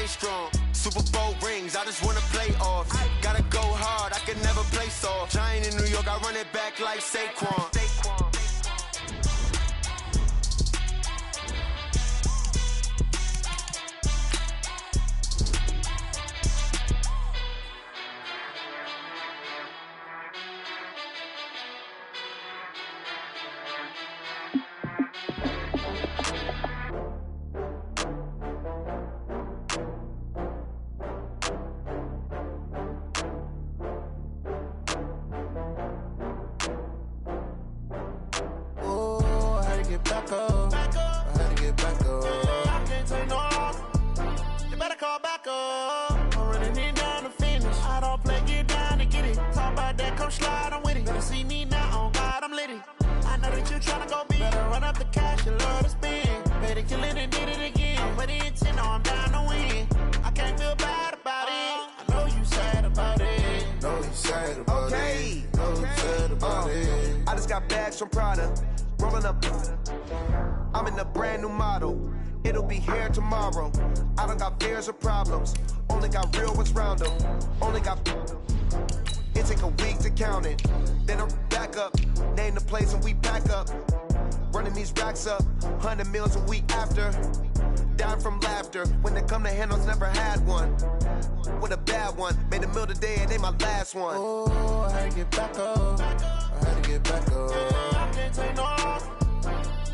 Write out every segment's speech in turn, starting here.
strong. Super Bowl rings, I just wanna play off. Gotta go hard, I can never play soft. Giant in New York, I run it back like Saquon. From Prada, rolling up. I'm in a brand new model. It'll be here tomorrow. I don't got fears or problems. Only got real ones round them. Only got. It take a week to count it. Then I'm back up. Name the place and we pack up. Running these racks up. 100 meals a week after. Down from laughter. When they come to handles, never had one. With a bad one. Made a meal today and they my last one. Oh, I had to get back up. I had to get back up. I can't take no off.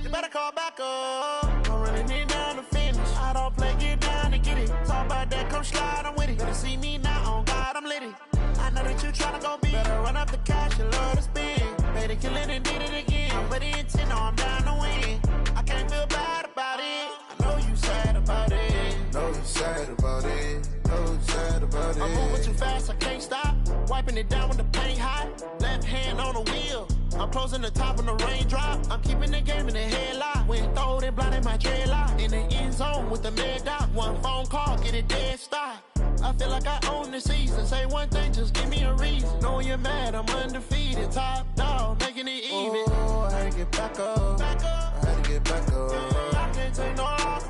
You better call back up. I'm running it down to finish. I don't play, get down to get it. Talk about that, come slide, I'm with it. Better see me now, on God, I'm litty. I know that you tryna go big. Better run up the cash, you love to spend. Better kill it and did it again. I'm with the intent, no, I'm down to win. I can't feel bad about it. I know you sad about it. Know you sad about it. Know you sad about it. I'm moving too fast, I can't stop. Wiping it down when the paint hot. Left hand on the wheel. I'm closing the top when the raindrop. I'm keeping the game in the headlock. When throwed and blinded my dreadlock. In the end zone with the mad dot. One phone call, get it dead stop. I feel like I own the season. Say one thing, just give me a reason. Knowing you're mad, I'm undefeated. Top dog, making it even. Oh, I had to get back up. I had to get back up. I can't take no off.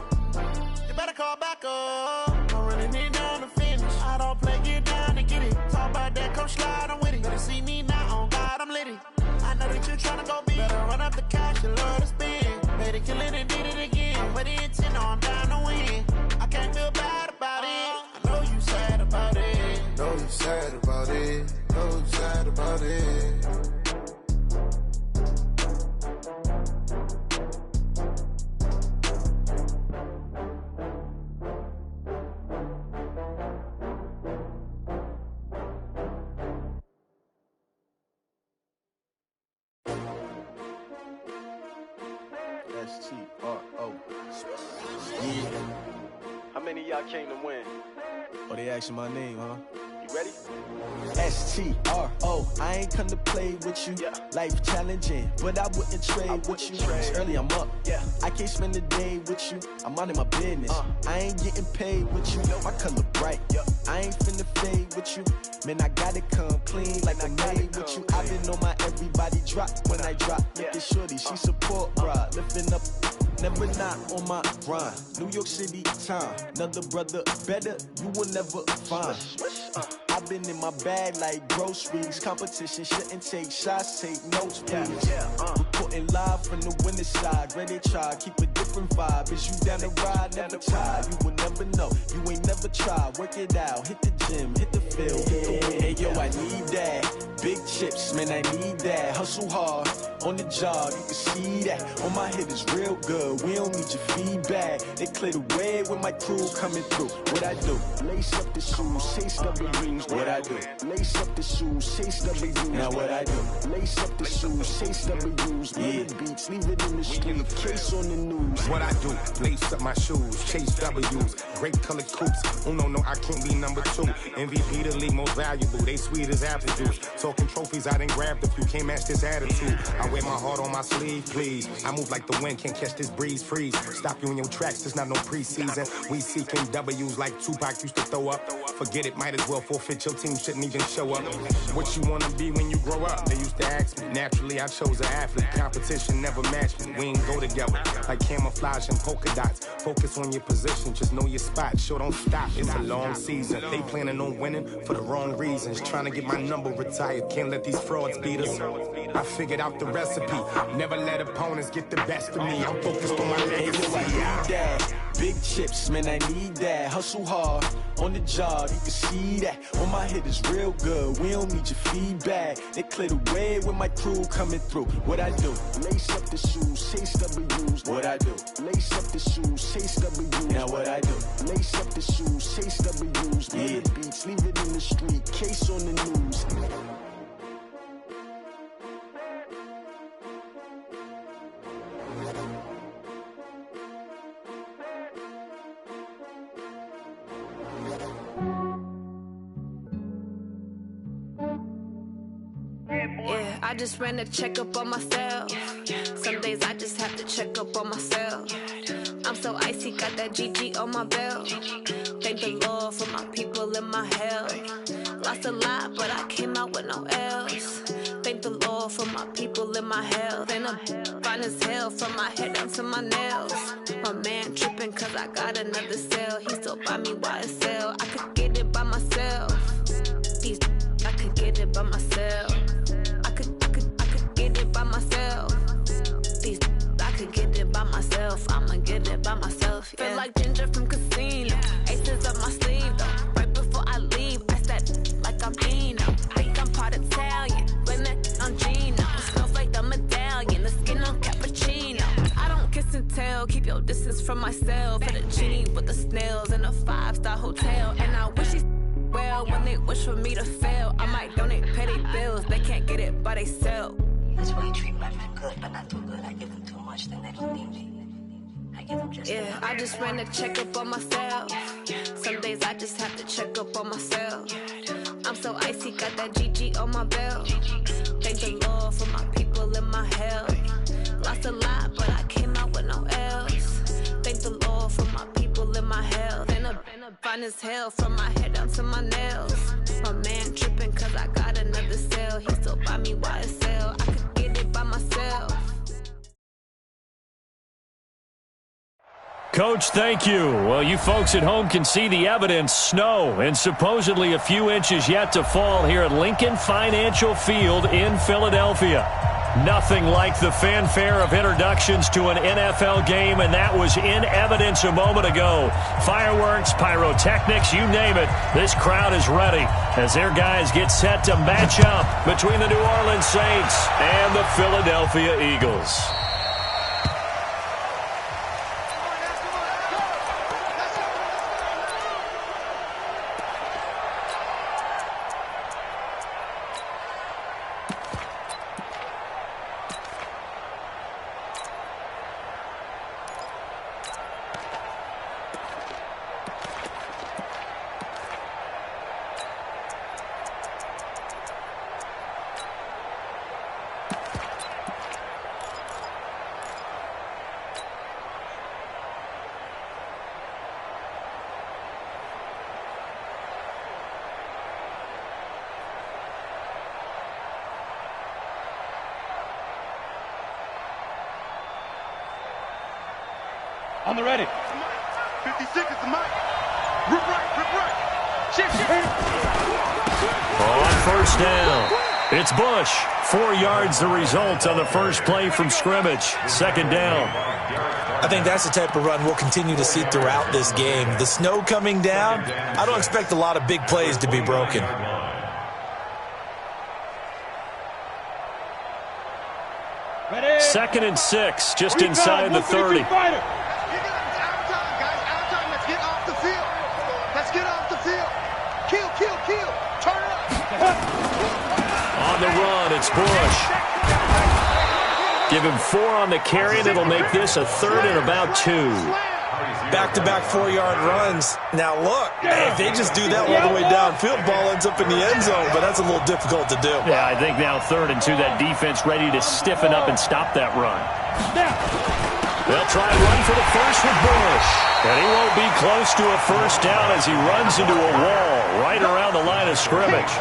You better call back up. I'm running it down to finish. I don't play, get down to get it. Talk about that, come slide, I'm with it. Better see me now, on God, I'm litty. I know that you tryna go big. Better run up the cash, you love to spend. Better kill it and did it again. I'm with the intent, no, I'm down to win. I can't feel bad about it. I know you sad about it. Know you sad about it. Know you sad about it. S-T-R-O. Yeah. How many of y'all came to win? Oh, they asking my name, huh? You ready? S-T-R-O. I ain't come to play with you. Yeah. Life challenging, but I wouldn't trade with you. It's early, I'm up. Yeah. I can't spend a day with you. I'm out of my business. I ain't getting paid with you. My color bright. I ain't finna fade with you. Man, I gotta come clean like I made with you. I've been on my everybody drop when I drop. Look at shorty, she support ride. Lifting up, never not on my grind. New York City time, another brother better, you will never find. I've been in my bag like groceries. Competition shouldn't take shots, take notes, please. Reporting live from the winning side. Ready to try, keep a different vibe. Is you down the ride, never tired. You will never know, you ain't never tried. Work it out, hit the gym, hit the field, hit the win. Hey yo, I need that. Big chips, man, I need that. Hustle hard, on the job, you can see that. On my head is real good, we don't need your feedback. They clear the way with my crew coming through. What I do? Lace up the shoes, chase W's. What I do? Lace up the shoes, chase W's. Now what I do? Lace up the shoes, chase W's. Yeah, beats, leave it in the street, case on the news. What I do? Lace up my shoes, chase W's. Great colored coops. Oh no, I can't be number 2. MVP the league most valuable. They sweet as apple juice. Talking trophies, I done grabbed a few. Can't match this attitude. I wear my heart on my sleeve, please. I move like the wind, can't catch this breeze, freeze. Stop you in your tracks, there's not no preseason. We seeking W's like Tupac used to throw up. Forget it, might as well forfeit fit, your team shouldn't even show up. What you wanna be when you grow up? They used to ask me. Naturally, I chose an athlete. Competition never matched me. We ain't go together like camouflage and polka dots. Focus on your position, just know your spot. Sure, don't stop. It's a long season. They planning on winning for the wrong reasons. Trying to get my number retired. Can't let these frauds beat us. I figured out the recipe. Never let opponents get the best of me. I'm focused on my legacy. Big chips, man, I need that. Hustle hard on the job, you can see that. On my head is real good. We don't need your feedback. They clear the way with my crew coming through. What I do? Lace up the shoes, chase W's. What I do? Lace up the shoes, chase W's. Now what I do? Lace up the shoes, chase W's. Yeah. Beats, leave it in the street. Case on the news. Yeah, I just ran a checkup on myself. Some days I just have to check up on myself. I'm so icy, got that GG on my belt. Thank the Lord for my people in my health. Lost a lot, but I came out with no L's. Thank the Lord for my people in my health. And I'm fine as hell from my head down to my nails. My man tripping cause I got another cell. He still buy me YSL. I could get it by myself. These I could get it by myself. I could get it by myself. These I could get it by myself. I'ma get it by myself. Yeah. Feel like Ginger from Casino. Aces up my sleeve though. Right before I leave, I said like I'm Dino. Think I'm part Italian. Blame that on Gino. Smells like the medallion. The skin on cappuccino. I don't kiss and tell. Keep your distance from myself. At a genie with the snails in a 5-star hotel. And I wish he's well when they wish for me to fail. I might donate petty bills. They can't get it by themselves. That's why you treat my men good, but not too good. I give them too much, then they don't need me. I give them just yeah, I just ran a checkup on myself. Some days I just have to check up on myself. I'm so icy, got that GG on my belt. Thank the Lord for my people in my health. Lost a lot, but I came out with no L's. Thank the Lord for my people in my health. And I'm fine as hell from my head down to my nails. My man tripping cause I got another cell. He still buy me YSL. I could get it by myself. Coach, thank you. Well, you folks at home can see the evidence. Snow and supposedly a few inches yet to fall here at Lincoln Financial Field in Philadelphia. Nothing like the fanfare of introductions to an NFL game, and that was in evidence a moment ago. Fireworks, pyrotechnics, you name it. This crowd is ready as their guys get set to match up between the New Orleans Saints and the Philadelphia Eagles. On the ready. 50 seconds to Mike. Rip right. Check. On first down, it's Bush. 4 yards the result on the first play from scrimmage. Second down. I think that's the type of run we'll continue to see throughout this game. The snow coming down, I don't expect a lot of big plays to be broken. Second and 6, just inside the 30. On the run, it's Bush. Give him 4 on the carry, and it'll make this a third and about 2. Back-to-back 4-yard runs. Now, look, if they just do that all the way downfield, ball ends up in the end zone, but that's a little difficult to do. Yeah, I think now 3rd and 2, that defense ready to stiffen up and stop that run. They'll try and run for the first with Bush. And he won't be close to a first down as he runs into a wall right around the line of scrimmage.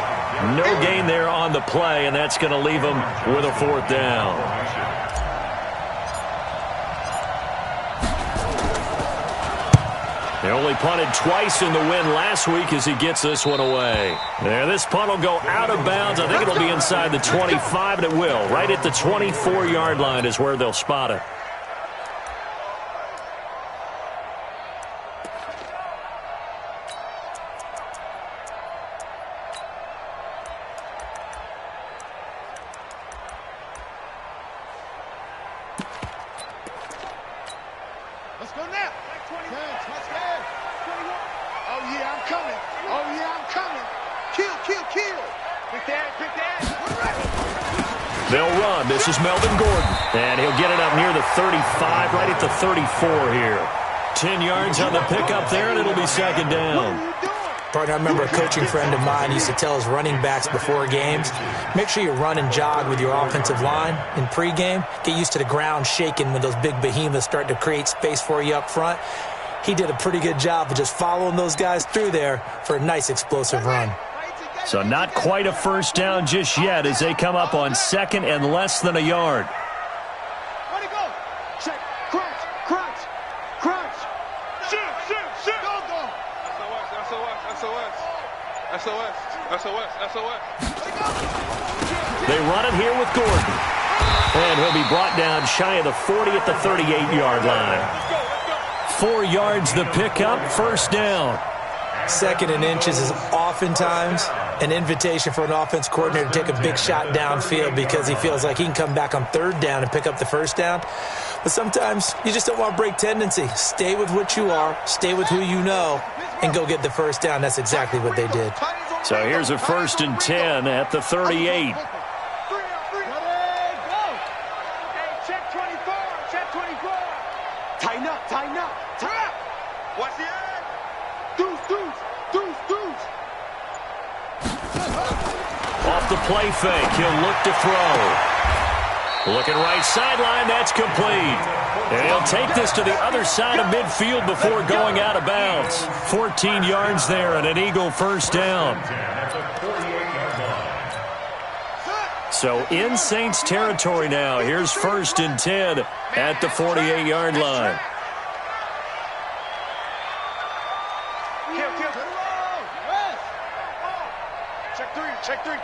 No gain there on the play, and that's going to leave him with a fourth down. They only punted twice in the win last week as he gets this one away. There, this punt will go out of bounds. I think it'll be inside the 25, and it will. Right at the 24-yard line is where they'll spot it. They'll run. This is Melvin Gordon. And he'll get it up near the 35, right at the 34 here. 10 yards on the pickup there, and it'll be second down. Partner, I remember a coaching friend of mine used to tell his running backs before games, make sure you run and jog with your offensive line in pregame. Get used to the ground shaking when those big behemoths start to create space for you up front. He did a pretty good job of just following those guys through there for a nice explosive run. So not quite a first down just yet as they come up on second and less than a yard. Where'd he go? Check. Crunch. Crunch. Crunch. Shoot. Shoot. Shoot. Go. SOS. They run it here with Gordon. And he'll be brought down shy of the 40 at the 38-yard line. 4 yards the pickup, first down. Second and inches is oftentimes an invitation for an offense coordinator to take a big shot downfield because he feels like he can come back on third down and pick up the first down. But sometimes you just don't want to break tendency. Stay with what you are, stay with who you know, and go get the first down. That's exactly what they did. So here's a 1st and 10 at the 38. Check 24. Check 24. Tighten up. What's the end? Deuce. Off the play fake, he'll look to throw. Looking right sideline, that's complete. And he'll take this to the other side of midfield before going out of bounds. 14 yards there and an Eagle first down. So in Saints territory now. Here's 1st and 10 at the 48-yard line.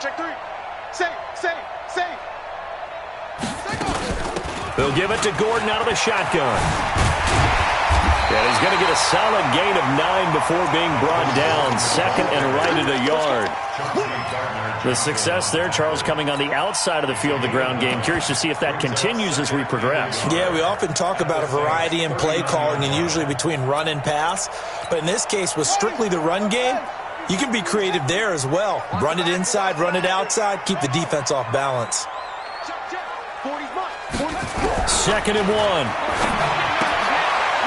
Check three. Safe. They'll give it to Gordon out of the shotgun. And he's going to get a solid gain of 9 before being brought down. Second and right at a yard. The success there, Charles, coming on the outside of the field, the ground game. Curious to see if that continues as we progress. Yeah, we often talk about a variety in play calling and usually between run and pass. But in this case, with strictly the run game, you can be creative there as well. Run it inside, run it outside, keep the defense off balance. 2nd and 1.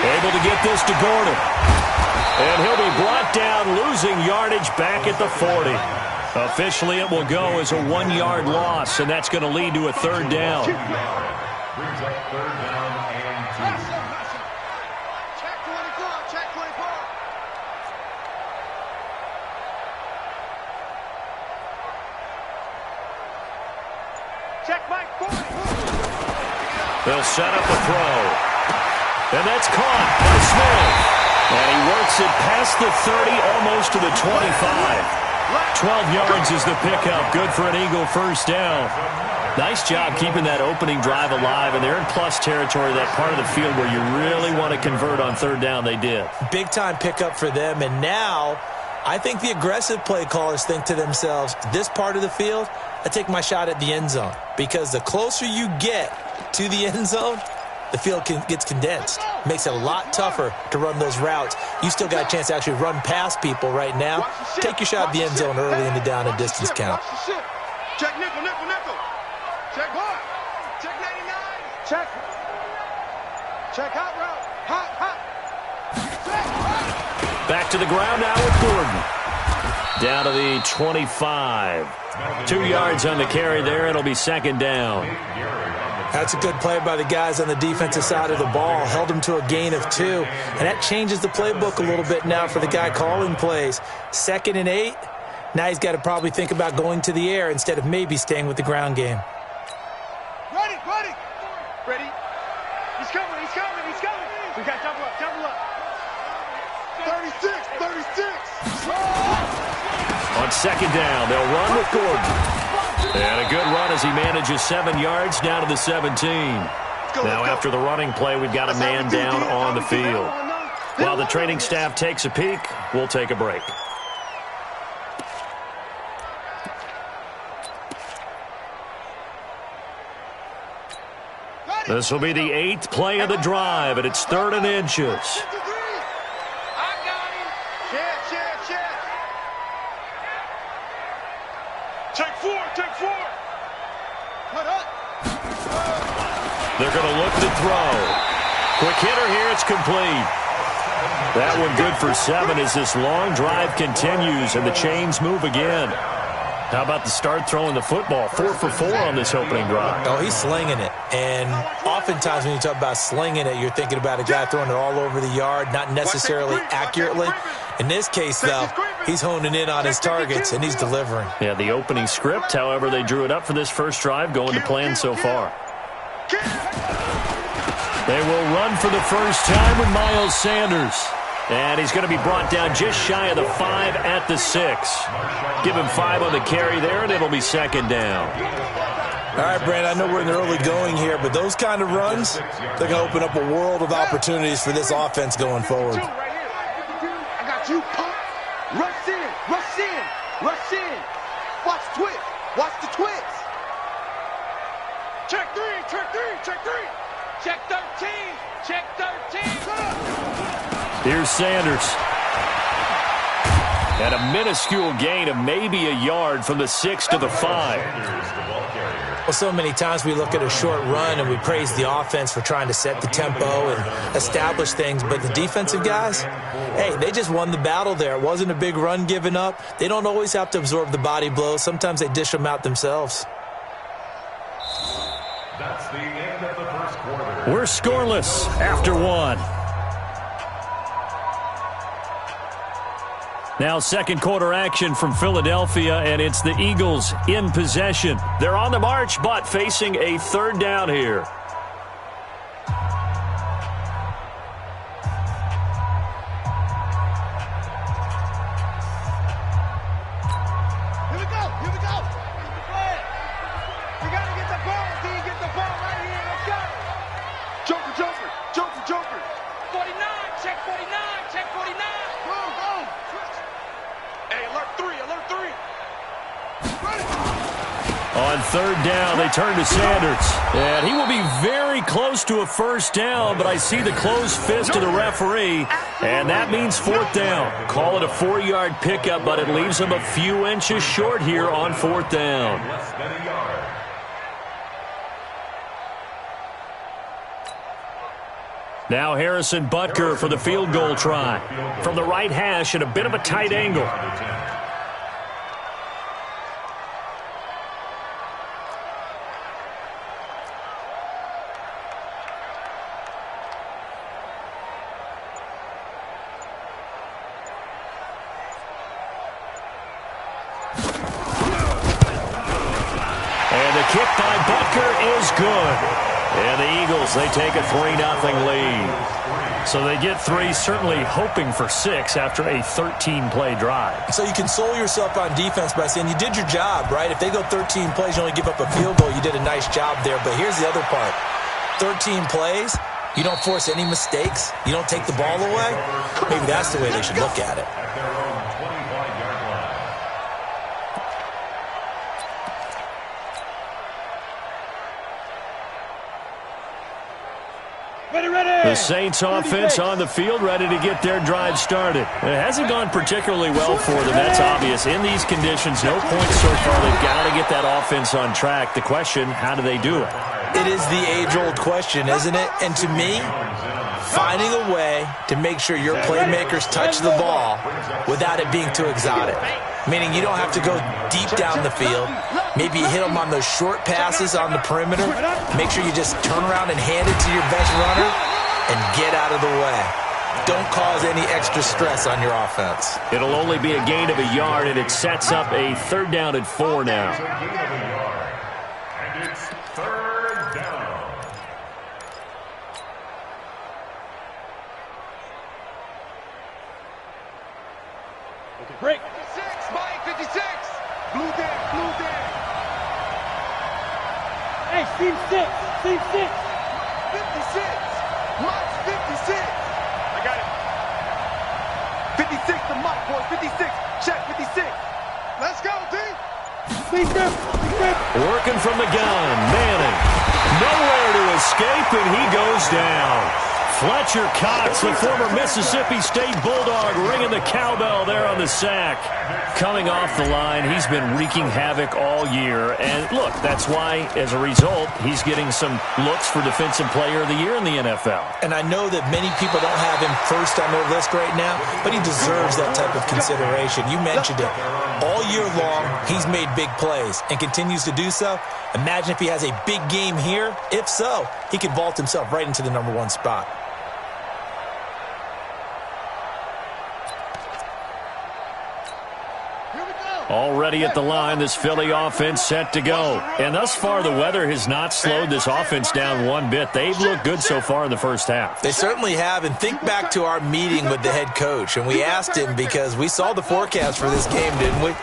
Able to get this to Gordon. And he'll be brought down, losing yardage back at the 40. Officially, it will go as a 1-yard loss, and that's going to lead to a third down. They'll set up a throw. And that's caught by Smith. And he works it past the 30, almost to the 25. 12 yards is the pickup. Good for an Eagle first down. Nice job keeping that opening drive alive. And they're in plus territory, that part of the field where you really want to convert on third down. They did. Big-time pickup for them. And now I think the aggressive play callers think to themselves, this part of the field, I take my shot at the end zone. Because the closer you get to the end zone, the field gets condensed. Makes it a lot tougher to run those routes. You still got a chance to actually run past people right now. Take your shot at the end zone early in the down and distance count. Check nickel. Check what? Check 99. Check. Check hot route. Hot. Back to the ground now with Gordon. Down to the 25. 2 yards on the carry there. It'll be second down. That's a good play by the guys on the defensive side of the ball. Held them to a gain of 2. And that changes the playbook a little bit now for the guy calling plays. 2nd and 8. Now he's got to probably think about going to the air instead of maybe staying with the ground game. Ready, ready. Ready. He's coming, he's coming, he's coming. We got double up, double up. 36, 36. On 2nd down, they'll run with Gordon. And a good run as he manages 7 yards down to the 17. Now after the running play, we've got a man down on the field. While the training staff takes a peek, we'll take a break. This will be the 8th play of the drive, and it's 3rd and inches. Take 4, take 4. Put up. They're going to look to throw. Quick hitter here, it's complete. That one good for 7 as this long drive continues and the chains move again. How about the start throwing the football? 4 for 4 on this opening drive. Oh, he's slinging it. And oftentimes when you talk about slinging it, you're thinking about a guy throwing it all over the yard, not necessarily accurately. In this case, though, he's honing in on his targets, and he's delivering. Yeah, the opening script, however, they drew it up for this first drive, going to plan so far. They will run for the first time with Miles Sanders. And he's going to be brought down just shy of the 5 at the 6. Give him 5 on the carry there, and it'll be 2nd down. All right, Brand, I know we're in the early going here, but those kind of runs, they're going to open up a world of opportunities for this offense going forward. I got you, pump. Rush in, rush in, rush in. Watch twist, watch the twist. Check 3, check 3, check 3. Check 13, check 13. Here's Sanders. And a minuscule gain of maybe a yard from the 6 to the 5. Well, so many times we look at a short run and we praise the offense for trying to set the tempo and establish things, but the defensive guys, hey, they just won the battle there. It wasn't a big run given up. They don't always have to absorb the body blows. Sometimes they dish them out themselves. That's the end of the first quarter. We're scoreless after 1. Now 2nd quarter action from Philadelphia, and it's the Eagles in possession. They're on the march, but facing a 3rd down here. Here we go, here we go. We got to get the ball, D. Get the ball right here. Let's go. Joker, Joker, Joker, Joker. 49, check 49, check 49. Go, go. Hey, alert 3, alert 3. On 3rd down, they turn to Sanders. And he will be very close to a first down, but I see the closed fist of the referee, and that means 4th down. Call it a 4-yard pickup, but it leaves him a few inches short here on 4th down. Now Harrison Butker for the field goal try. From the right hash at a bit of a tight angle. And the kick by Butker is good. And the Eagles, they take a 3-0 lead. So they get 3, certainly hoping for 6 after a 13-play drive. So you console yourself on defense by saying you did your job, right? If they go 13 plays, you only give up a field goal, you did a nice job there. But here's the other part. 13 plays, you don't force any mistakes, you don't take the ball away. Maybe that's the way they should look at it. The Saints offense on the field, ready to get their drive started. It hasn't gone particularly well for them, that's obvious. In these conditions, no points so far. They've got to get that offense on track. The question, how do they do it? It is the age-old question, isn't it? And to me, finding a way to make sure your playmakers touch the ball without it being too exotic. Meaning you don't have to go deep down the field. Maybe you hit them on those short passes on the perimeter. Make sure you just turn around and hand it to your best runner and get out of the way. Don't cause any extra stress on your offense. It'll only be a gain of a yard, and it sets up a 3rd down and 4 now. And it's 3rd down. Break. 56, Mike, 56. Blue there, blue there. Hey, Steve 6, Steve 6. 56, Mike's 56. I got it. 56 to Mike, boys, 56. Check, 56. Let's go, D. Steve there, Steve there. Working from the gun, Manning. Nowhere to escape, and he goes down. Fletcher Cox, the former Mississippi State Bulldog, ringing the cowbell there on the sack. Coming off the line, he's been wreaking havoc all year. And look, that's why, as a result, he's getting some looks for Defensive Player of the Year in the NFL. And I know that many people don't have him first on their list right now, but he deserves that type of consideration. You mentioned it. All year long, he's made big plays and continues to do so. Imagine if he has a big game here. If so, he could vault himself right into the #1 spot. Already at the line, this Philly offense set to go. And thus far, the weather has not slowed this offense down one bit. They've looked good so far in the first half. They certainly have. And think back to our meeting with the head coach. And we asked him, because we saw the forecast for this game, didn't we?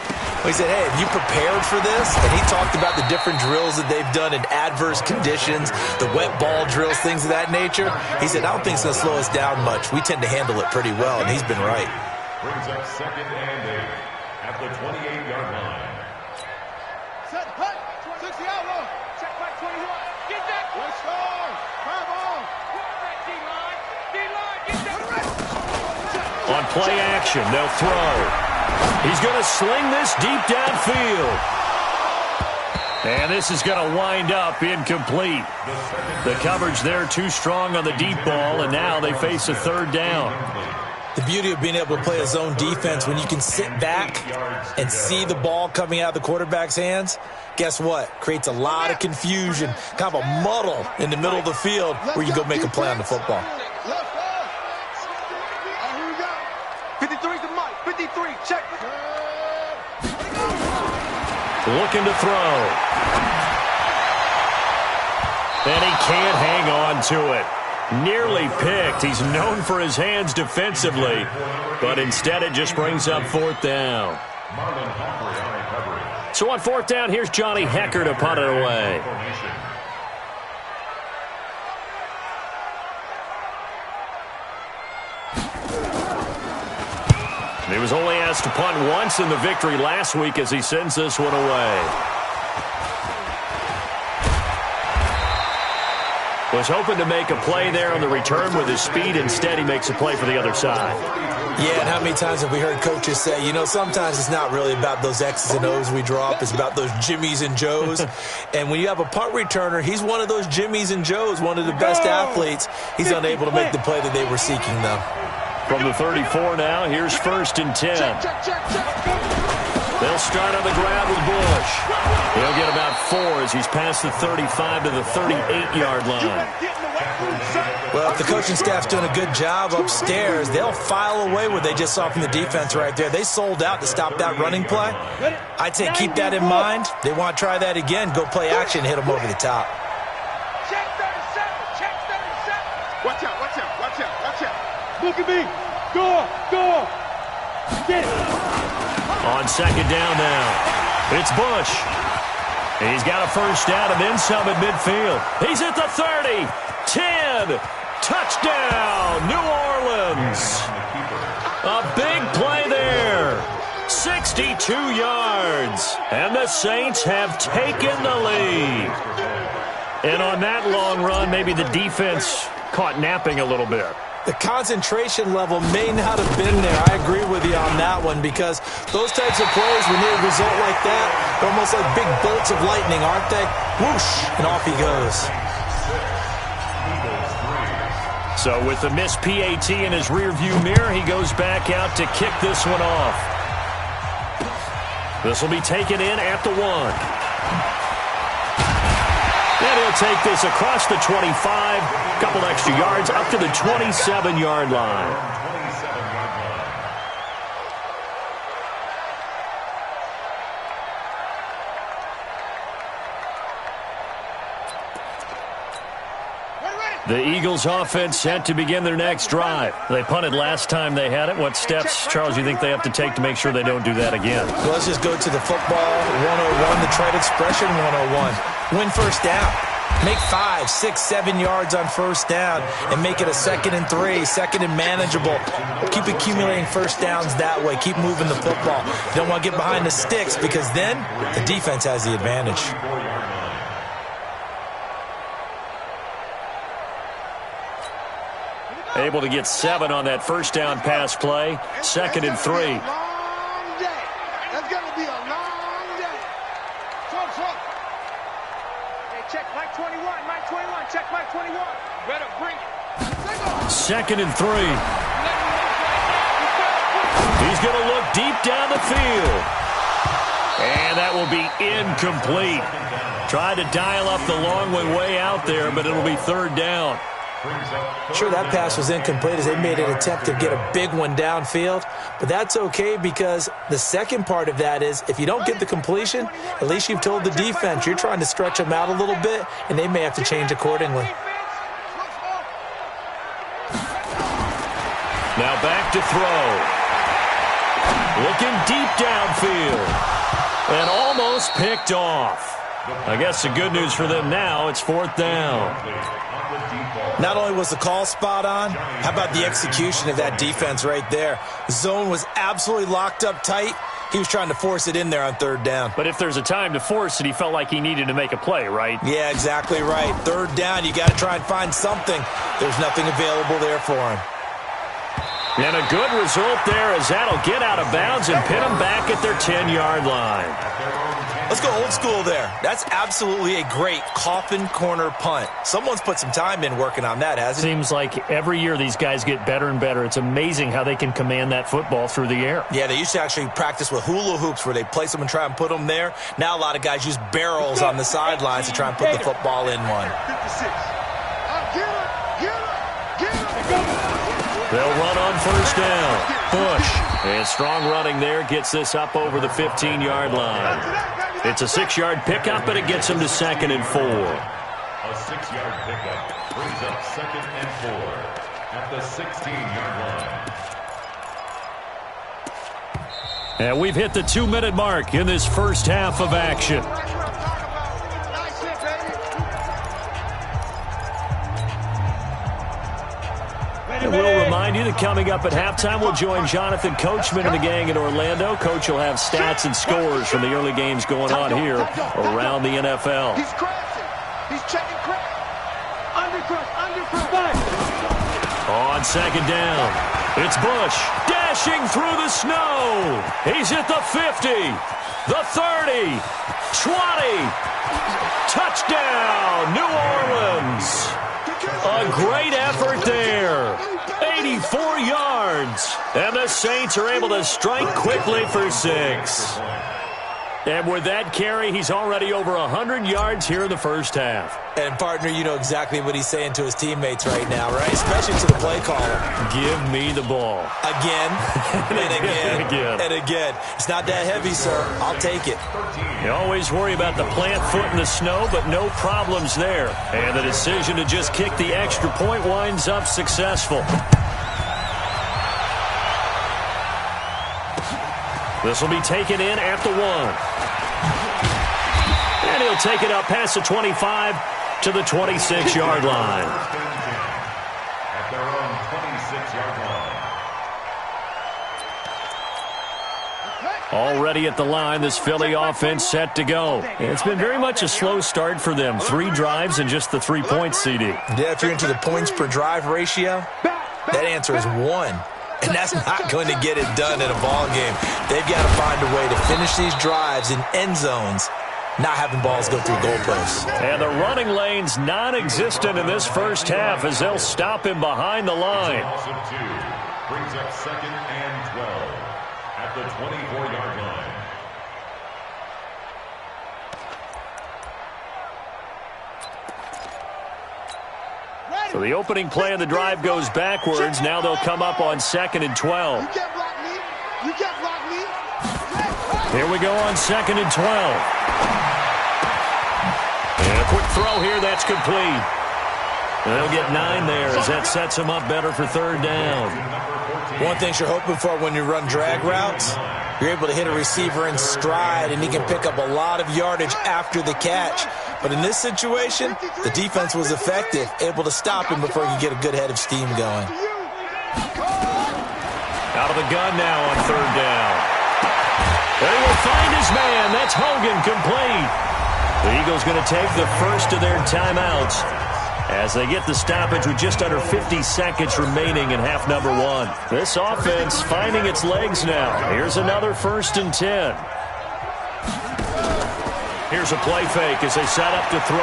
We said, hey, have you prepared for this? And he talked about the different drills that they've done in adverse conditions, the wet ball drills, things of that nature. He said, I don't think it's going to slow us down much. We tend to handle it pretty well, and he's been right. Brings up 2nd and 8 at the 28-yard line. Set, hut, 60 out low. Check back 21. Get that. Let's go. Come on. D-line, get that. On play action, they'll throw. He's going to sling this deep downfield. And this is going to wind up incomplete. The coverage there too strong on the deep ball, and now they face a 3rd down. The beauty of being able to play a zone defense, when you can sit back and see the ball coming out of the quarterback's hands, guess what? Creates a lot of confusion, kind of a muddle in the middle of the field where you go make a play on the football. 53 to Mike, 53, check. Looking to throw. And he can't hang on to it. Nearly picked. He's known for his hands defensively, but instead it just brings up 4th down. So on 4th down, here's Johnny Hecker to punt it away. He was only asked to punt once in the victory last week as he sends this one away. Was hoping to make a play there on the return with his speed. Instead, he makes a play for the other side. Yeah, and how many times have we heard coaches say, you know, sometimes it's not really about those X's and O's we drop. It's about those Jimmies and Joes. And when you have a punt returner, he's one of those Jimmies and Joes, one of the best athletes. He's unable to make the play that they were seeking, though. From the 34 now, here's 1st and 10. They'll start on the ground with Bush. He'll get about 4 as he's past the 35 to the 38-yard line. Well, if the coaching staff's doing a good job upstairs, they'll file away what they just saw from the defense right there. They sold out to stop that running play. I'd say keep that in mind. They want to try that again. Go play action, hit them over the top. Check 37, check 37. Watch out, watch out, watch out, watch out. Look at me. Go, go. Get it. On 2nd down now, it's Bush. He's got a 1st down and then some at midfield. He's at the 30, 10, touchdown, New Orleans. A big play there, 62 yards, and the Saints have taken the lead. And on that long run, maybe the defense caught napping a little bit. The concentration level may not have been there. I agree with you on that one, because those types of plays, when they result like that, they're almost like big bolts of lightning, aren't they? Whoosh, and off he goes. So with the missed PAT in his rearview mirror, he goes back out to kick this one off. This will be taken in at the 1. And he'll take this across the 25, couple extra yards up to the 27-yard line. The Eagles offense set to begin their next drive. They punted last time they had it. What steps, Charles, you think they have to take to make sure they don't do that again? Well, let's just go to the football 101, the trade expression 101. Win first down. Make 5, 6, 7 yards on first down and make it a 2nd and 3, 2nd and manageable. Keep accumulating first downs that way. Keep moving the football. You don't want to get behind the sticks because then the defense has the advantage. Able to get 7 on that first down pass play. 2nd and 3. Long day. That's going to be a long day. Hey, check Mike 21. Mike 21. Check Mike 21. Better bring it. 2nd and 3. He's going to look deep down the field. And that will be incomplete. Tried to dial up the long way out there, but it'll be 3rd down. Sure, that pass was incomplete as they made an attempt to get a big one downfield, but that's okay because the second part of that is if you don't get the completion, at least you've told the defense you're trying to stretch them out a little bit, and they may have to change accordingly. Now back to throw. Looking deep downfield. And almost picked off. I guess the good news for them now, it's 4th down. Not only was the call spot on, how about the execution of that defense right there? The zone was absolutely locked up tight. He was trying to force it in there on 3rd down. But if there's a time to force it, he felt like he needed to make a play, right? Yeah, exactly right. 3rd down, you got to try and find something. There's nothing available there for him. And a good result there as that'll get out of bounds and pin them back at their 10-yard line. Let's go old school there. That's absolutely a great coffin corner punt. Someone's put some time in working on that, hasn't it? Seems like every year these guys get better and better. It's amazing how they can command that football through the air. Yeah, they used to actually practice with hula hoops where they place them and try and put them there. Now a lot of guys use barrels on the sidelines to try and put the football in one. They'll run on first down. Bush. And strong running there gets this up over the 15-yard line. It's a 6-yard pickup, and it gets him to 2nd and 4. A 6-yard pickup brings up 2nd and 4 at the 16-yard line. And we've hit the 2-minute mark in this first half of action. And we'll remind you that coming up at halftime, we'll join Jonathan Coachman and the gang in Orlando. Coach will have stats and scores from the early games going on here around the NFL. He's crashing. He's checking crash. Undercrush. On 2nd down, it's Bush dashing through the snow. He's at the 50, the 30, 20. Touchdown, New Orleans. A great effort there. 84 yards. And the Saints are able to strike quickly for 6. And with that carry, he's already over 100 yards here in the first half. And, partner, you know exactly what he's saying to his teammates right now, right? Especially to the play caller. Give me the ball. Again, and again, and again. It's not that heavy, sir. I'll take it. You always worry about the plant foot in the snow, but no problems there. And the decision to just kick the extra point winds up successful. This will be taken in at the 1. And he'll take it up past the 25 to the 26-yard line. At their own 26-yard line. Already at the line, this Philly offense set to go. It's been very much a slow start for them. 3 drives and just the 3 points, CD. Yeah, if you're into the points per drive ratio, that answer is 1. And that's not going to get it done in a ball game. They've got to find a way to finish these drives in end zones not having balls go through goalposts. And the running lane's non-existent in this first half as they'll stop him behind the line. Brings up 2nd and 12 at the 24-yard line. So the opening play of the drive goes backwards. Now they'll come up on 2nd and 12. You can't block me. You can't block me. Here we go on 2nd and 12. And a quick throw here, that's complete. And they'll get 9 there as that sets them up better for 3rd down. One thing you're hoping for when you run drag routes, you're able to hit a receiver in stride, and he can pick up a lot of yardage after the catch. But in this situation, the defense was effective, able to stop him before he could get a good head of steam going. Out of the gun now on 3rd down. They will find his man. That's Hogan, complete. The Eagles going to take the first of their timeouts as they get the stoppage with just under 50 seconds remaining in half number 1. This offense finding its legs now. Here's another 1st and 10. Here's a play fake as they set up to throw.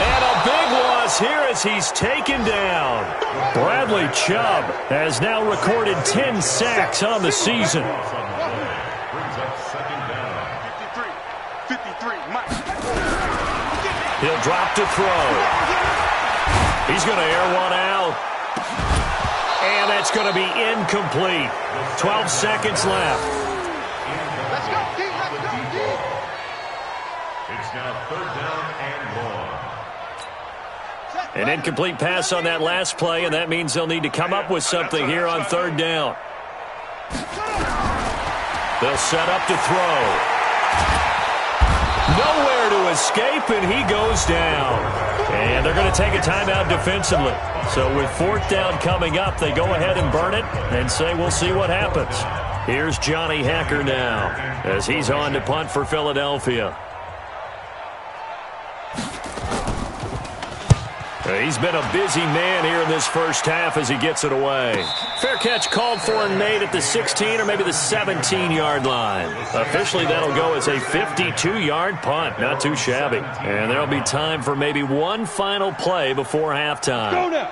And a big loss here as he's taken down. Bradley Chubb has now recorded 10 sacks on the season. Brings up 2nd down. 53, Mike. He'll drop to throw. He's going to air one out. And that's going to be incomplete. 12 seconds left. Let's go, D. Let's go, D. It's now 3rd down and 1. An incomplete pass on that last play, and that means they'll need to come up with something here on 3rd down. They'll set up to throw. Nowhere to escape, and he goes down. And they're going to take a timeout defensively. So with 4th down coming up, they go ahead and burn it and say we'll see what happens. Here's Johnny Hacker now as he's on to punt for Philadelphia. He's been a busy man here in this first half as he gets it away. Fair catch called for and made at the 16 or maybe the 17-yard line. Officially, that'll go as a 52-yard punt. Not too shabby. And there'll be time for maybe one final play before halftime. Go now.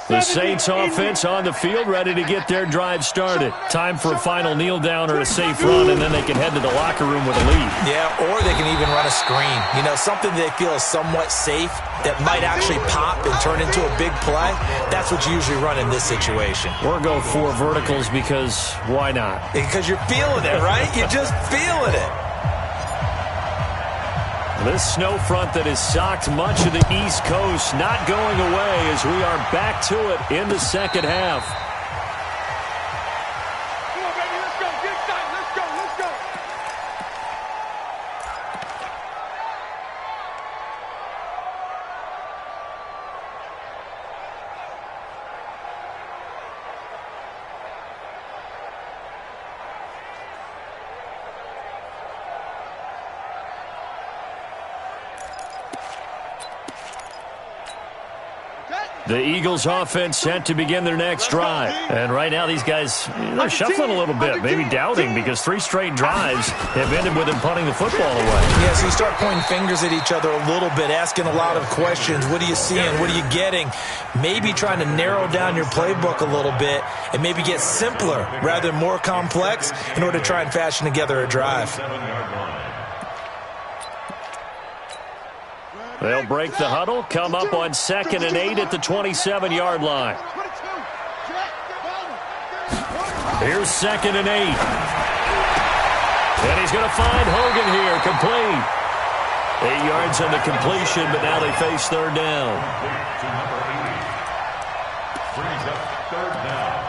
The Saints offense on the field, ready to get their drive started. Time for a final kneel down or a safe run, and then they can head to the locker room with a lead. Yeah, or they can even run a screen. You know, something they feel is somewhat safe that might actually pop and turn into a big play. That's what you usually run in this situation. Or go 4 verticals because why not? Because you're feeling it, right? You're just feeling it. This snow front that has socked much of the East Coast not going away as we are back to it in the second half. Come on, baby, let's go. Get excited. Let's go. Let's go. The Eagles offense set to begin their next drive. And right now these guys, they're shuffling a little bit, maybe doubting because 3 straight drives have ended with them punting the football away. Yeah, so you start pointing fingers at each other a little bit, asking a lot of questions. What are you seeing? What are you getting? Maybe trying to narrow down your playbook a little bit and maybe get simpler rather than more complex in order to try and fashion together a drive. They'll break the huddle, come up on 2nd and 8 at the 27-yard line. Here's 2nd and 8. And he's going to find Hogan here, complete. 8 yards on the completion, but now they face 3rd down. Brings up 3rd down.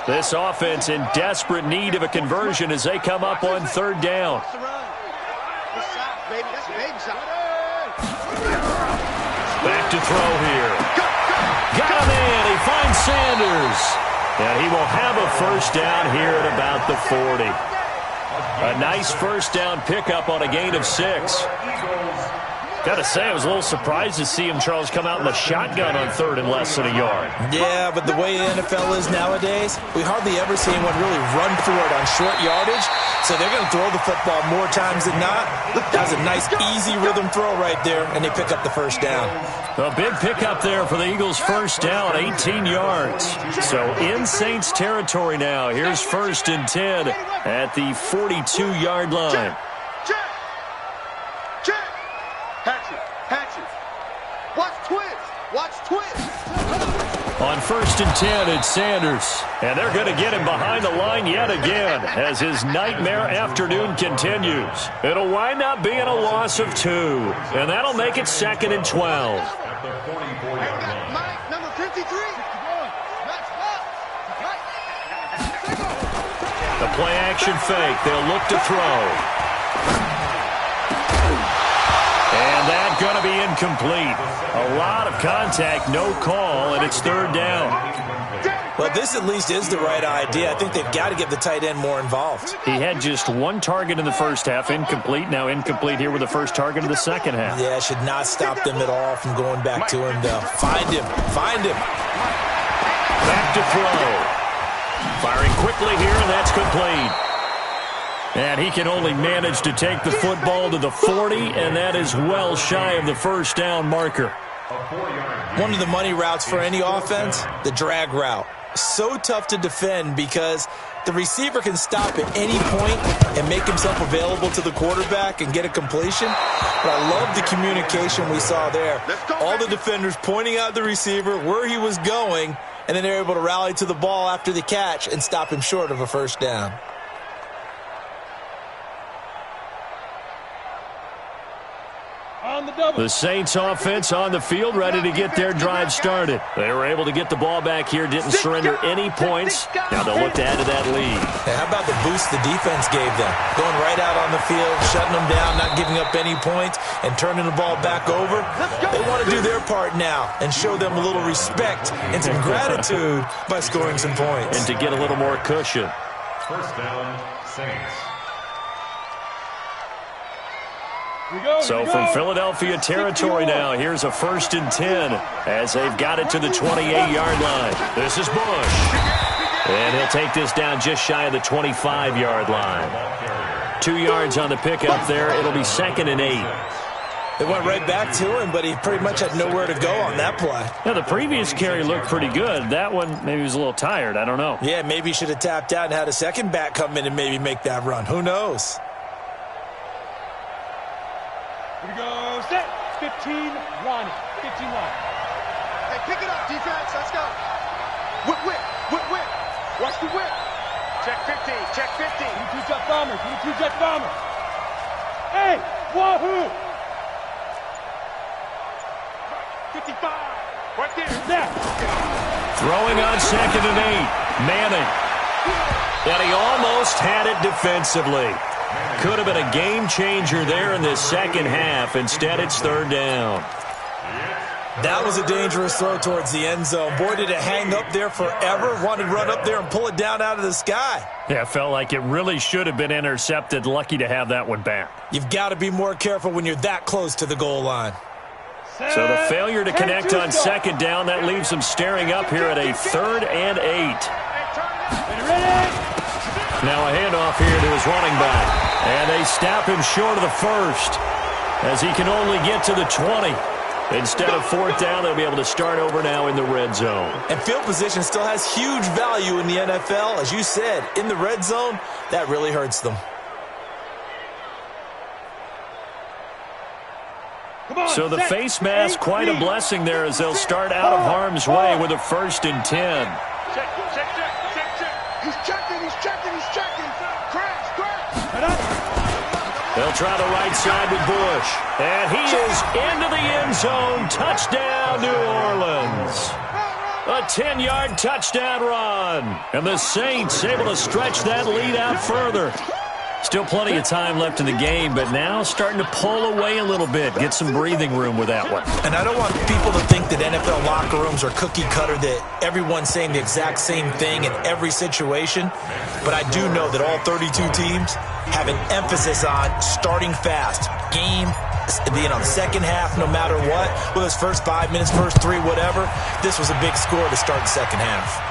This offense in desperate need of a conversion as they come up on 3rd down. Back to throw here. Got him in. He finds Sanders. And he will have a first down here at about the 40. A nice first down pickup on a gain of 6. Got to say, I was a little surprised to see him, Charles, come out in the shotgun on third and less than a yard. Yeah, but the way the NFL is nowadays, we hardly ever see anyone really run for it on short yardage. So they're going to throw the football more times than not. That was a nice, easy rhythm throw right there, and they pick up the first down. A big pickup there for the Eagles' first down, 18 yards. So in Saints territory now. Here's 1st and 10 at the 42-yard line. Hatchet. Watch twist. On 1st and 10, it's Sanders. And they're going to get him behind the line yet again as his nightmare afternoon continues. It'll wind up being a loss of 2. And that'll make it 2nd and 12. At the 44-yard line. Mike, number 53. The play-action fake. They'll look to throw. And that's going to be incomplete. A lot of contact, no call, and it's 3rd down. Well, this at least is the right idea. I think they've got to get the tight end more involved. He had just 1 target in the first half, incomplete. Now incomplete here with the first target of the second half. Yeah, should not stop them at all from going back to him, though. Find him. Back to throw. Firing quickly here, and that's complete. And he can only manage to take the football to the 40, and that is well shy of the first down marker. One of the money routes for any offense, the drag route. So tough to defend because the receiver can stop at any point and make himself available to the quarterback and get a completion. But I love the communication we saw there. All the defenders pointing out the receiver, where he was going, and then they're able to rally to the ball after the catch and stop him short of a first down. The Saints offense on the field, ready to get their drive started. They were able to get the ball back here, didn't surrender any points. Now they'll look to add to that lead. Hey, how about the boost the defense gave them? Going right out on the field, shutting them down, not giving up any points, and turning the ball back over. They want to do their part now and show them a little respect and some gratitude by scoring some points. And to get a little more cushion. First down, Saints. So from Philadelphia territory now, here's a 1st and 10 as they've got it to the 28-yard line. This is Bush. And he'll take this down just shy of the 25-yard line. 2 yards on the pickup there. It'll be 2nd and 8. They went right back to him, but he pretty much had nowhere to go on that play. Yeah, the previous carry looked pretty good. That one, maybe he was a little tired. I don't know. Yeah, maybe he should have tapped out and had a second back come in and maybe make that run. Who knows? Here we go, set, 15-1. Hey, pick it up, defense, let's go. Whip. Watch the whip. Check 15. Give me 2 jet bombers. Hey, wahoo. 55, right there. Now. Throwing on 2nd and 8. Manning. And he almost had it defensively. Could have been a game changer there in this second half. Instead, it's 3rd down. That was a dangerous throw towards the end zone. Boy, did it hang up there forever. Wanted to run up there and pull it down out of the sky. Yeah, it felt like it really should have been intercepted. Lucky to have that one back. You've got to be more careful when you're that close to the goal line. So the failure to connect on 2nd down, that leaves them staring up here at a 3rd and 8. Now a handoff here to his running back. And they stop him short of the first as he can only get to the 20. Instead of 4th down, they'll be able to start over now in the red zone. And field position still has huge value in the NFL. As you said, in the red zone, that really hurts them. So the face mask, quite a blessing there as they'll start out of harm's way with a 1st and 10. Check. He's checking. Crash. They'll try the right side with Bush. And he is into the end zone. Touchdown, New Orleans. A 10-yard touchdown run. And the Saints able to stretch that lead out further. Still plenty of time left in the game, but now starting to pull away a little bit. Get some breathing room with that one. And I don't want people to think that NFL locker rooms are cookie cutter, that everyone's saying the exact same thing in every situation. But I do know that all 32 teams have an emphasis on starting fast, game the second half, no matter what, with those first 5 minutes, first 3, whatever, this was a big score to start the second half.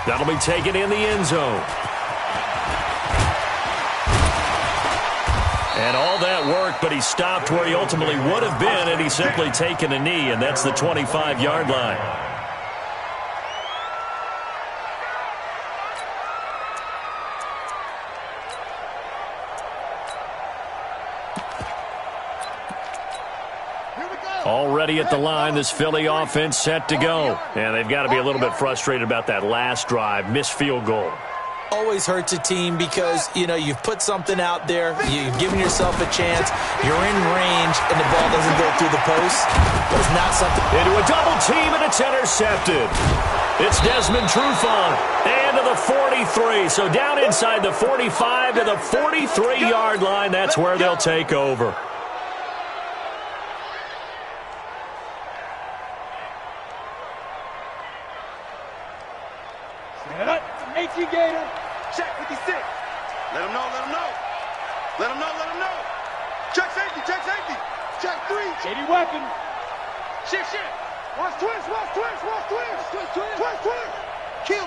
That'll be taken in the end zone. And all that work, but he stopped where he ultimately would have been, and he's simply taken a knee, and that's the 25-yard line. Already at the line, this Philly offense set to go. And they've got to be a little bit frustrated about that last drive, missed field goal. Always hurts a team because, you've put something out there, you've given yourself a chance, you're in range, and the ball doesn't go through the post. But it's not something. Into a double team, and it's intercepted. It's Desmond Trufant, and to the 43. So down inside the 45 to the 43-yard line, that's where they'll take over. Gator. Check 56. Let him know, let him know. Let him know, let him know. Check safety, check safety. Check 3. Shady weapon. Shit. Watch twist, watch twist, watch twist. Twist. Kill.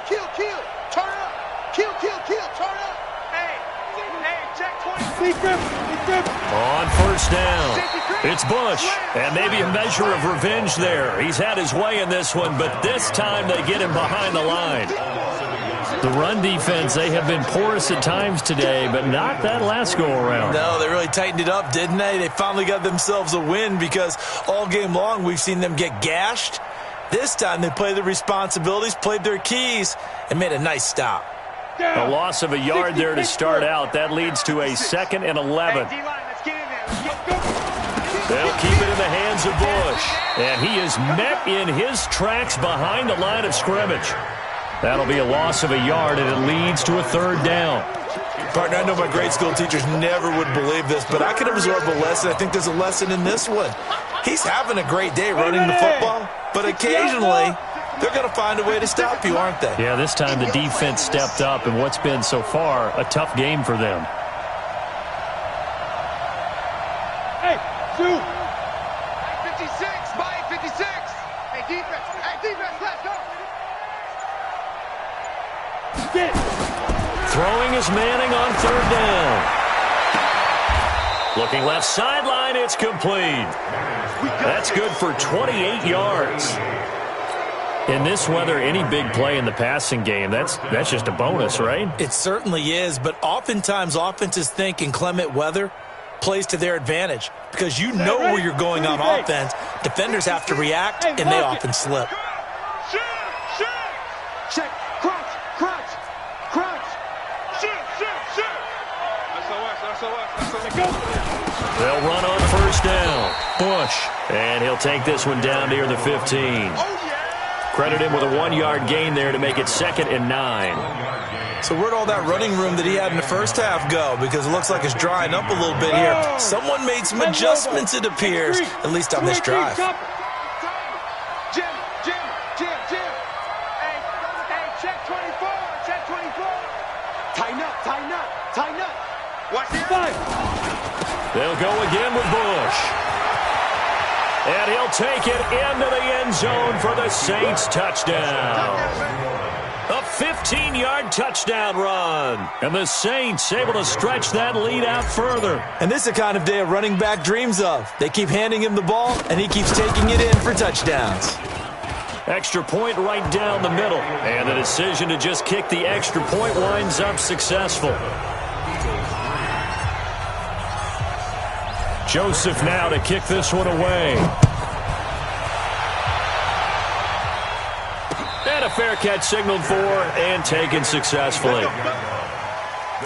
Turn up. Kill. Turn up. Hey, check 20. On first down, it's Bush. And maybe a measure of revenge there. He's had his way in this one, but this time they get him behind the line. The run defense, they have been porous at times today, but not that last go-around. No, they really tightened it up, didn't they? They finally got themselves a win because all game long we've seen them get gashed. This time they played their responsibilities, played their keys, and made a nice stop. A loss of a yard there to start out. That leads to a 2nd and 11. They'll keep it in the hands of Bush. And he is met in his tracks behind the line of scrimmage. That'll be a loss of a yard, and it leads to a 3rd down. Partner, I know my grade school teachers never would believe this, but I can absorb a lesson. I think there's a lesson in this one. He's having a great day running the football, but occasionally they're going to find a way to stop you, aren't they? Yeah, this time the defense stepped up in what's been so far a tough game for them. Hey, 56, by 56. Hey, defense, let's go. Throwing is Manning on 3rd down. Looking left sideline, it's complete. That's good for 28 yards. In this weather, any big play in the passing game, that's just a bonus, right? It certainly is, but oftentimes offenses think in clement weather plays to their advantage because you know where you're going on offense. Defenders have to react, and they often slip. Check, crunch. They'll run on 1st down. Bush. And he'll take this one down near the 15. Credit him with a 1-yard gain there to make it 2nd and 9. So where'd all that running room that he had in the first half go? Because it looks like it's drying up a little bit here. Someone made some adjustments, it appears, at least on this drive. Jim. Hey, check 24. Tighten up. Watch this. They'll go again with Bush. And he'll take it into the end zone for the Saints touchdown. A 15-yard touchdown run. And the Saints able to stretch that lead out further. And this is the kind of day a running back dreams of. They keep handing him the ball, and he keeps taking it in for touchdowns. Extra point right down the middle. And the decision to just kick the extra point winds up successful. Joseph now to kick this one away. And a fair catch signaled for and taken successfully. The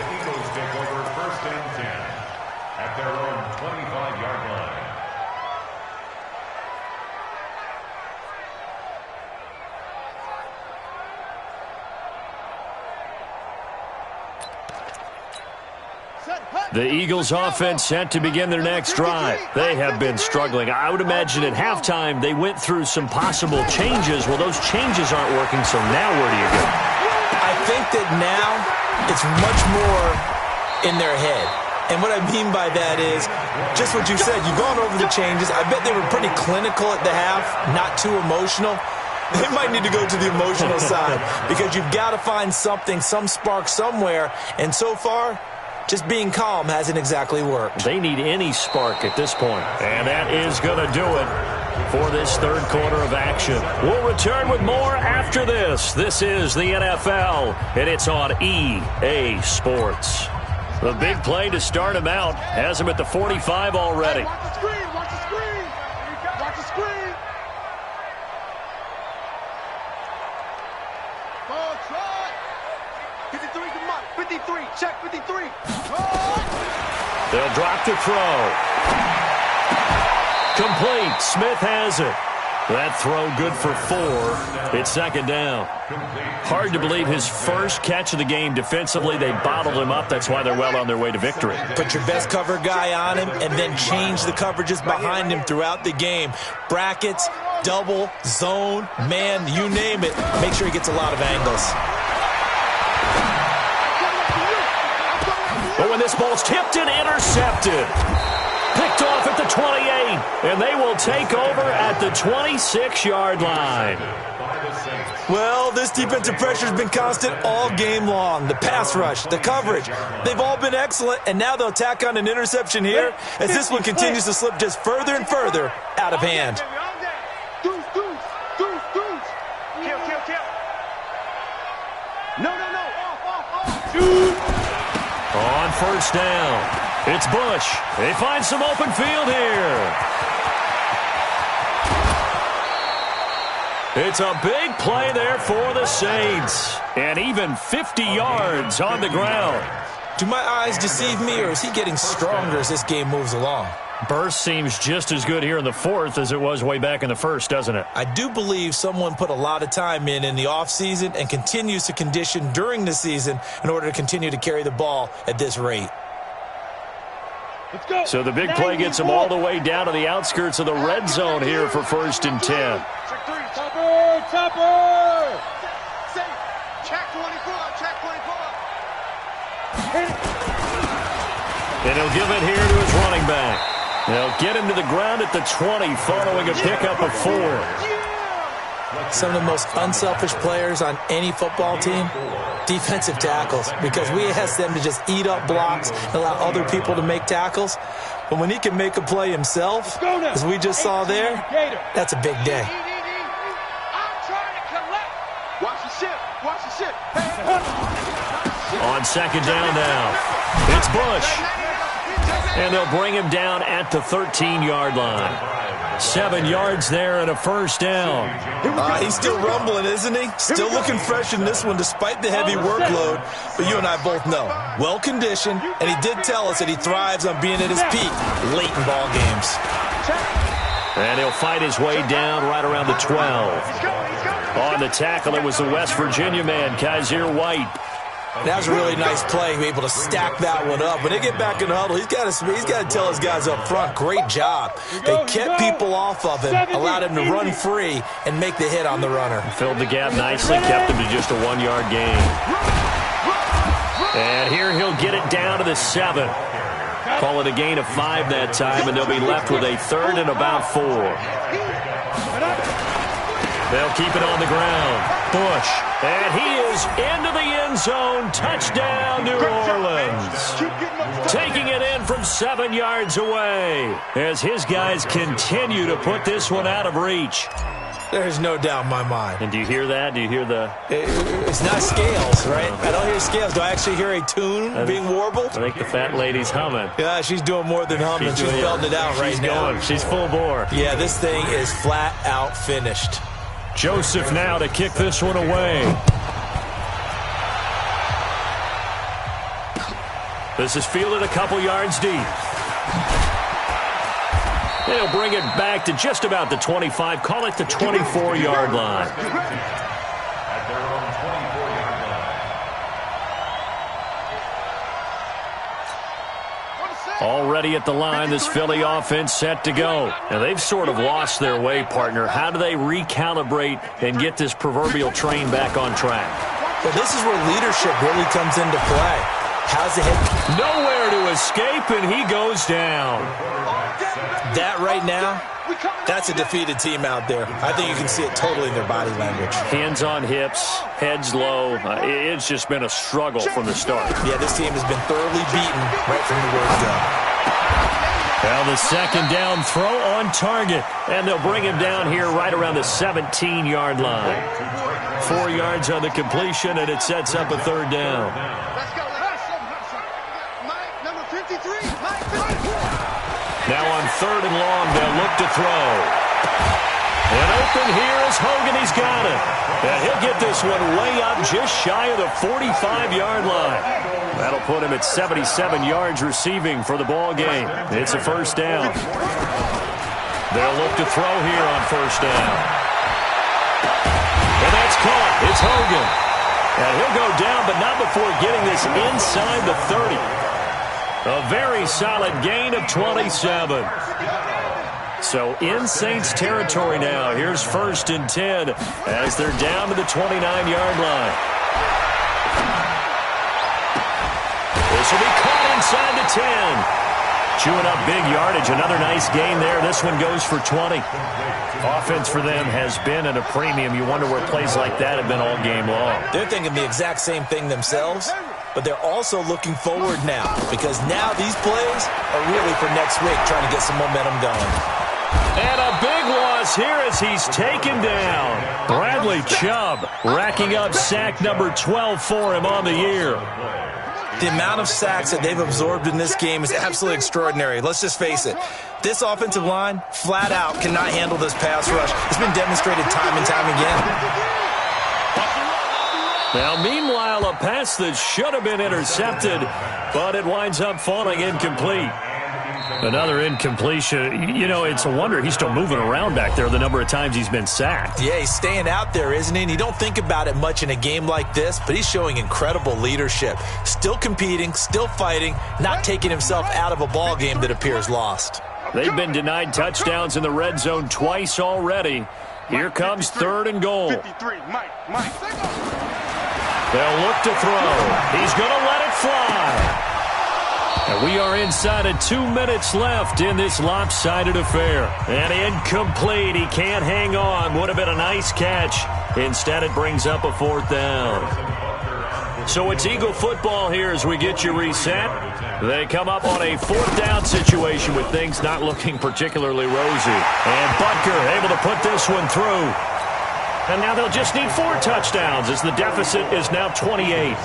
Eagles take over 1st and 10 at their own 25-yard line. The Eagles offense set to begin their next drive. They have been struggling. I would imagine at halftime they went through some possible changes. Well, those changes aren't working, so now where do you go? I think that now it's much more in their head. And what I mean by that is just what you said. You've gone over the changes. I bet they were pretty clinical at the half, not too emotional. They might need to go to the emotional side because you've got to find something, some spark somewhere. And so far, just being calm hasn't exactly worked. They need any spark at this point. And that is going to do it for this third quarter of action. We'll return with more after this. This is the NFL, and it's on EA Sports. The big play to start him out has him at the 45 already. Hey, watch the screen, watch the screen. Watch the screen. Oh, try. 53 to Mike. 53, check 53. They'll drop to throw. Complete. Smith has it. That throw good for 4. It's second down. Hard to believe his first catch of the game defensively. They bottled him up. That's why they're well on their way to victory. Put your best cover guy on him and then change the coverages behind him throughout the game. Brackets, double, zone, man, you name it. Make sure he gets a lot of angles. But when this ball's tipped and intercepted, picked off at the 28, and they will take over at the 26-yard line. Well, this defensive pressure has been constant all game long. The pass rush, the coverage, they've all been excellent, and now they'll tack on an interception here as this one continues to slip just further and further out of hand. Deuce. Kill. No. Off. On first down, it's Bush. They find some open field here. It's a big play there for the Saints. And even 50 yards on the ground. Do my eyes deceive me, or is he getting stronger as this game moves along? Burst seems just as good here in the fourth as it was way back in the first, doesn't it? I do believe someone put a lot of time in the offseason and continues to condition during the season in order to continue to carry the ball at this rate. Let's go. So the big play gets them all the way down to the outskirts of the red zone here for 1st and 10. Check 3. Topper. Check 24. And he'll give it here to his running back. They'll get him to the ground at the 20 following a pickup of 4. Some of the most unselfish players on any football team, defensive tackles, because we ask them to just eat up blocks and allow other people to make tackles. But when he can make a play himself, as we just saw there, that's a big day. Watch the ship. On second down now, it's Bush. And they'll bring him down at the 13-yard line. 7 yards there and a first down. He's still rumbling, isn't he? Still looking fresh in this one despite the heavy workload. But you and I both know, well-conditioned, and he did tell us that he thrives on being at his peak late in ball games. And he'll fight his way down right around the 12. On the tackle, it was the West Virginia man, Kaiser White. That was a really nice play, able to stack that one up. When they get back in the huddle, he's got to tell his guys up front, great job. They kept people off of him, allowed him to run free and make the hit on the runner. Filled the gap nicely, kept him to just a 1-yard gain. And here he'll get it down to the 7. Call it a gain of 5 that time, and they'll be left with a 3rd and about 4. They'll keep it on the ground. Bush. And he is into the end zone. Touchdown, New Orleans. Taking it in from 7 yards away as his guys continue to put this one out of reach. There's no doubt in my mind. And do you hear that? Do you hear the... It's not scales, right? I don't hear scales. Do I actually hear a tune being warbled? I think the fat lady's humming. Yeah, she's doing more than humming. She's belting it out right now. She's full bore. Yeah, this thing is flat out finished. Joseph now to kick this one away. This is fielded a couple yards deep. They'll bring it back to just about the 25. Call it the 24-yard line. At their own 24-yard line. Already at the line, this Philly offense set to go. And they've sort of lost their way, partner. How do they recalibrate and get this proverbial train back on track? Well, this is where leadership really comes into play. How's the head? Nowhere to to escape, and he goes down. That right now, that's a defeated team out there. I think you can see it totally in their body language. Hands on hips, heads low. It's just been a struggle from the start. Yeah, this team has been thoroughly beaten right from the word go. Now the second down throw on target, and they'll bring him down here right around the 17-yard line. 4 yards on the completion, and it sets up a third down. Now on third and long, they'll look to throw. And open here is Hogan. He's got it. And he'll get this one way up just shy of the 45-yard line. That'll put him at 77 yards receiving for the ball game. It's a first down. They'll look to throw here on first down. And that's caught. It's Hogan. And he'll go down, but not before getting this inside the 30. A very solid gain of 27. So in Saints territory now. Here's first and 10 as they're down to the 29-yard line. This will be caught inside the 10. Chewing up big yardage. Another nice gain there. This one goes for 20. Offense for them has been at a premium. You wonder where plays like that have been all game long. They're thinking the exact same thing themselves, but they're also looking forward now because now these plays are really for next week, trying to get some momentum going. And a big loss here as he's taken down. Bradley Chubb racking up sack number 12 for him on the year. The amount of sacks that they've absorbed in this game is absolutely extraordinary. Let's just face it. This offensive line, flat out, cannot handle this pass rush. It's been demonstrated time and time again. Now, meanwhile, a pass that should have been intercepted, but it winds up falling incomplete. Another incompletion. You know, it's a wonder he's still moving around back there the number of times he's been sacked. Yeah, he's staying out there, isn't he? And you don't think about it much in a game like this, but he's showing incredible leadership. Still competing, still fighting, not taking himself out of a ball game that appears lost. They've been denied touchdowns in the red zone twice already. Here comes third and goal. They'll look to throw. He's going to let it fly. And we are inside of 2 minutes left in this lopsided affair. And incomplete. He can't hang on. Would have been a nice catch. Instead, it brings up a fourth down. So it's Eagle football here as we get you reset. They come up on a fourth down situation with things not looking particularly rosy. And Butker able to put this one through. And now they'll just need 4 touchdowns as the deficit is now 28.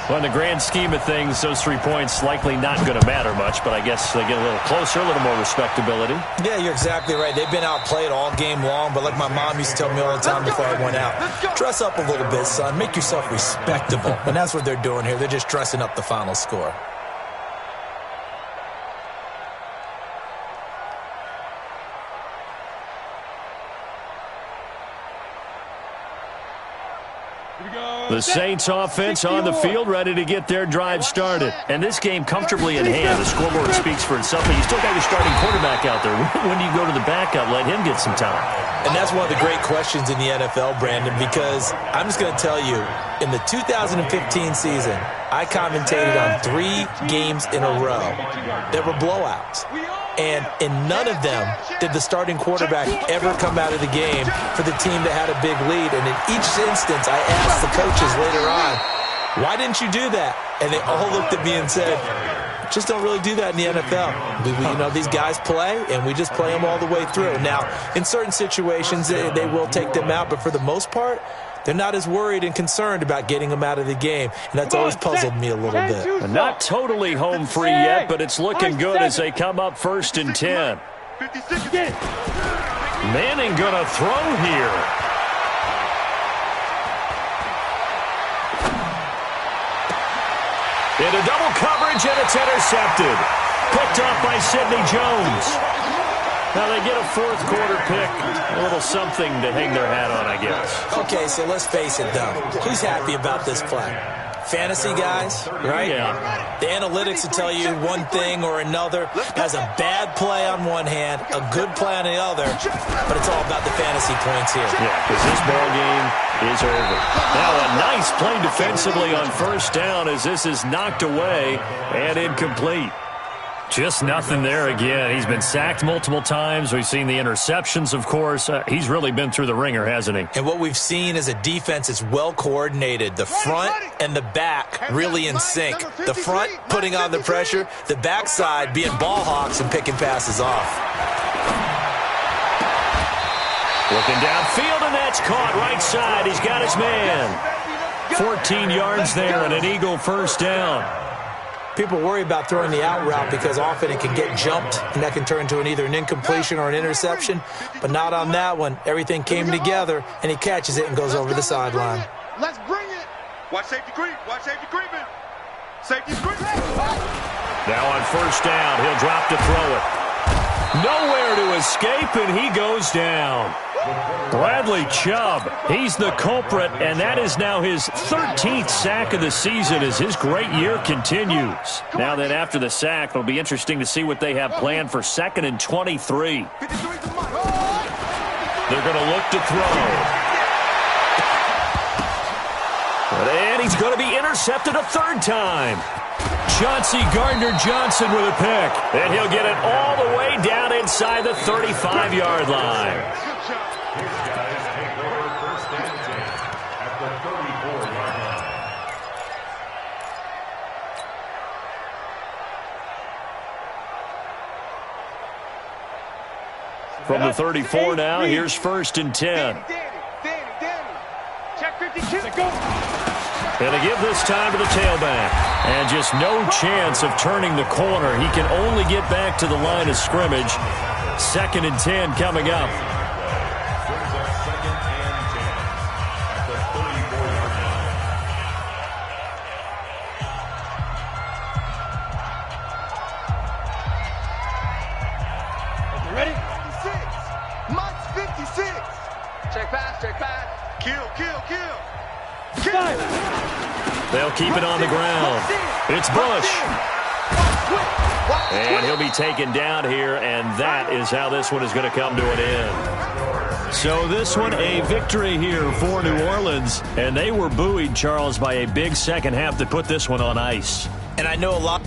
Well, in the grand scheme of things, those 3 points likely not going to matter much, but I guess they get a little closer, a little more respectability. Yeah, you're exactly right. They've been outplayed all game long, but like my mom used to tell me all the time before I went out, dress up a little bit, son. Make yourself respectable. And that's what they're doing here. They're just dressing up the final score. The Saints offense on the field, ready to get their drive started. And this game comfortably in hand. The scoreboard speaks for itself, but you still got your starting quarterback out there. When do you go to the backup? Let him get some time. And that's one of the great questions in the NFL, Brandon, because I'm just going to tell you, in the 2015 season, I commentated on 3 games in a row that were blowouts. And in none of them did the starting quarterback ever come out of the game for the team that had a big lead. And in each instance, I asked the coaches later on, why didn't you do that? And they all looked at me and said, just don't really do that in the NFL. You know, these guys play, and we just play them all the way through. Now, in certain situations, they will take them out, but for the most part, they're not as worried and concerned about getting them out of the game, and that's always puzzled me a little bit. Not totally home free yet, but it's looking good as they come up first and 10. Manning going to throw here. Into double coverage, and it's intercepted. Picked up by Sidney Jones. Now they get a fourth quarter pick. A little something to hang their hat on, I guess. Okay, so let's face it, though. Who's happy about this play? fantasy guys, right? Yeah. The analytics will tell you one thing or another. Has a bad play on one hand, a good play on the other, but it's all about the fantasy points here. Yeah, because this ball game is over. Now a nice play defensively on first down as this is knocked away and incomplete. Just nothing there again. He's been sacked multiple times. We've seen the interceptions, of course. He's really been through the ringer, hasn't he? And what we've seen is a defense that's well coordinated. The front and the back really in sync. The front putting on the pressure, the backside being ball hawks and picking passes off. Looking downfield, and that's caught right side. He's got his man. 14 yards there and an Eagle first down. People worry about throwing the out route because often it can get jumped, and that can turn into either an incompletion or an interception, but not on that one. Everything came together, and he catches it and goes over the sideline. Let's bring it. Watch safety creep. Watch safety creeping. Safety's creeping. Now on first down, he'll drop to throw it. Nowhere to escape, and he goes down. Bradley Chubb, he's the culprit, and that is now his 13th sack of the season as his great year continues. Now then, after the sack, it'll be interesting to see what they have planned for 2nd and 23. They're going to look to throw. And he's going to be intercepted a third time. Chauncey Gardner-Johnson with a pick, and he'll get it all the way down inside the 35-yard line. His guys take over first and 10 at the 34-yard line. From the 34 now, here's 1st and 10. Check 52. And they give this time to the tailback. And just no chance of turning the corner. He can only get back to the line of scrimmage. 2nd and 10 coming up. They'll keep it on the ground. It's Bush. And he'll be taken down here, and that is how this one is going to come to an end. So this one, a victory here for New Orleans, and they were buoyed, Charles, by a big second half to put this one on ice. And I know a lot